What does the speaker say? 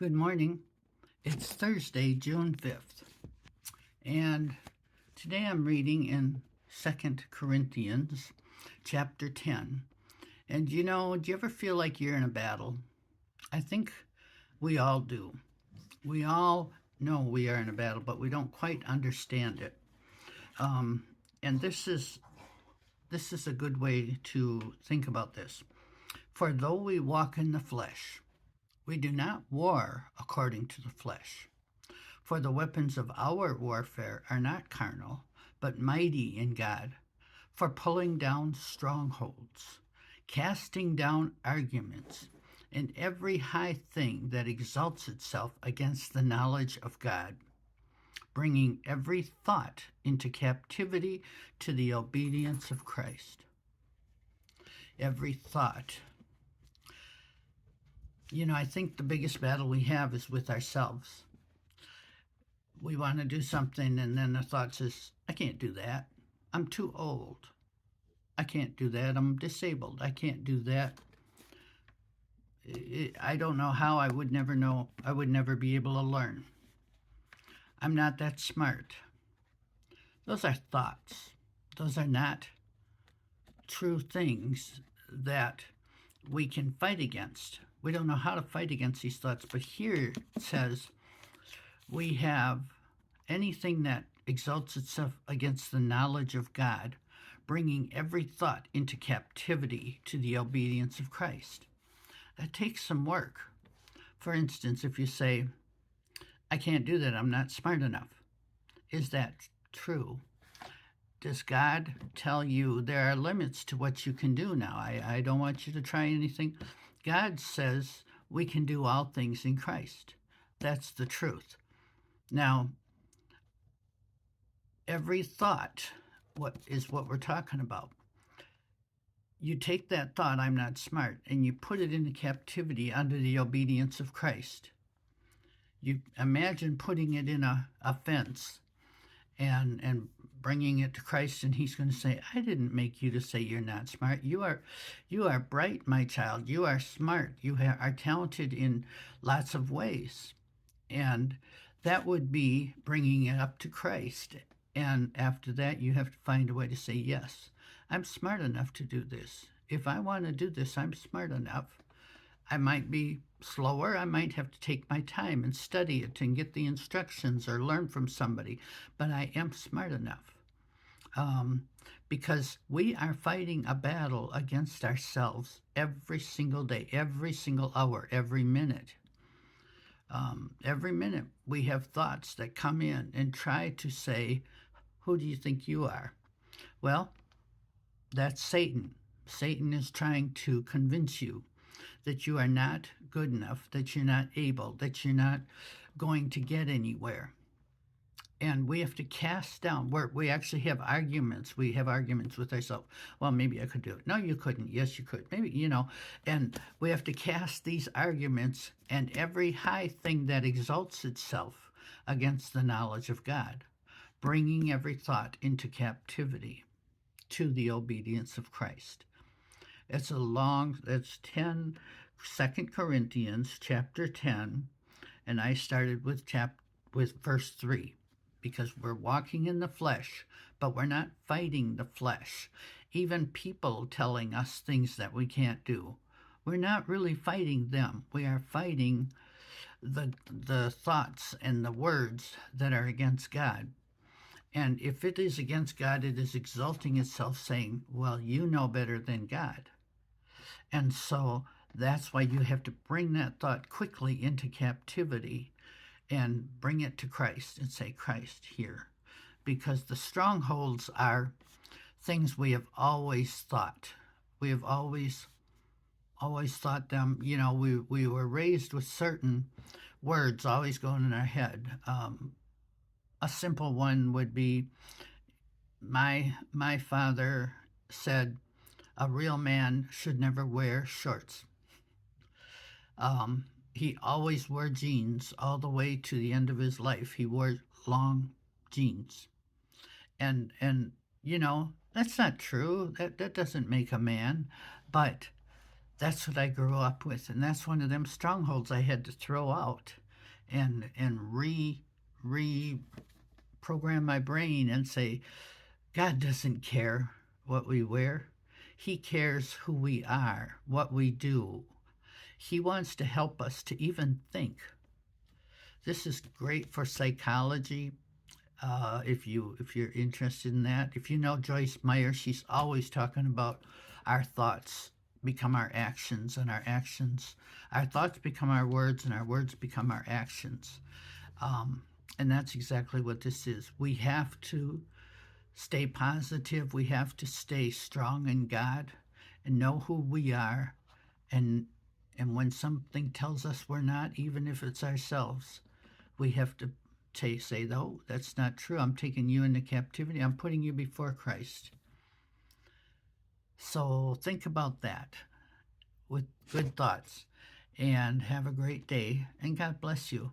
Good morning. It's Thursday, June 5th, and today I'm reading in 2nd Corinthians chapter 10. And do you ever feel like you're in a battle? I think we all do. We all know we are in a battle, but we don't quite understand it. And this is a good way to think about this. For though we walk in the flesh, we do not war according to the flesh. For the weapons of our warfare are not carnal, but mighty in God, for pulling down strongholds, casting down arguments, and every high thing that exalts itself against the knowledge of God, bringing every thought into captivity to the obedience of Christ. Every thought. I think the biggest battle we have is with ourselves. We want to do something, and then the thought says, I can't do that. I'm too old. I can't do that. I'm disabled. I can't do that. I don't know how. I would never know. I would never be able to learn. I'm not that smart. Those are thoughts. Those are not true things that we can fight against. We don't know how to fight against these thoughts, but here it says we have anything that exalts itself against the knowledge of God, bringing every thought into captivity to the obedience of Christ. That takes some work. For instance, if you say, I can't do that, I'm not smart enough, is that true? Does God tell you there are limits to what you can do now? I don't want you to try anything. God says we can do all things in Christ. That's the truth. Now, every thought, what we're talking about. You take that thought, I'm not smart, and you put it into captivity under the obedience of Christ. You imagine putting it in a fence and bringing it to Christ, and he's going to say, I didn't make you to say you're not smart. You are bright, my child. You are smart. You are talented in lots of ways. And that would be bringing it up to Christ. And after that, you have to find a way to say, yes, I'm smart enough to do this. If I want to do this, I'm smart enough. I might be slower. I might have to take my time and study it and get the instructions or learn from somebody, but I am smart enough. Because we are fighting a battle against ourselves every single day, every single hour, every minute. Every minute we have thoughts that come in and try to say, who do you think you are? Well, that's Satan. Satan is trying to convince you that you are not good enough, that you're not able, that you're not going to get anywhere. And we have to cast down, we actually have arguments. We have arguments with ourselves. Well, maybe I could do it. No, you couldn't. Yes, you could. Maybe, and we have to cast these arguments and every high thing that exalts itself against the knowledge of God, bringing every thought into captivity to the obedience of Christ. It's 2 Corinthians chapter 10, and I started with verse 3, because we're walking in the flesh, but we're not fighting the flesh. Even people telling us things that we can't do, we're not really fighting them. We are fighting the thoughts and the words that are against God. And if it is against God, it is exalting itself, saying, well, you know better than God. And so that's why you have to bring that thought quickly into captivity and bring it to Christ and say, Christ, here. Because the strongholds are things we have always thought. We have always thought them. We were raised with certain words always going in our head. A simple one would be, my father said, a real man should never wear shorts. He always wore jeans all the way to the end of his life. He wore long jeans. And that's not true. That doesn't make a man. But That's what I grew up with, and that's one of them strongholds I had to throw out and reprogram my brain and say, God doesn't care what we wear. He cares who we are, what we do. He wants to help us to even think. This is great for psychology. If you're interested in that, if you know Joyce Meyer, she's always talking about our thoughts become our actions, and our thoughts become our words, and our words become our actions. Um, and that's exactly what this is. We have to stay positive. We have to stay strong in God and know who we are. And and when something tells us we're not, even if it's ourselves, we have to say, no, that's not true. I'm taking you into captivity. I'm putting you before Christ. So think about that with good thoughts and have a great day. And God bless you.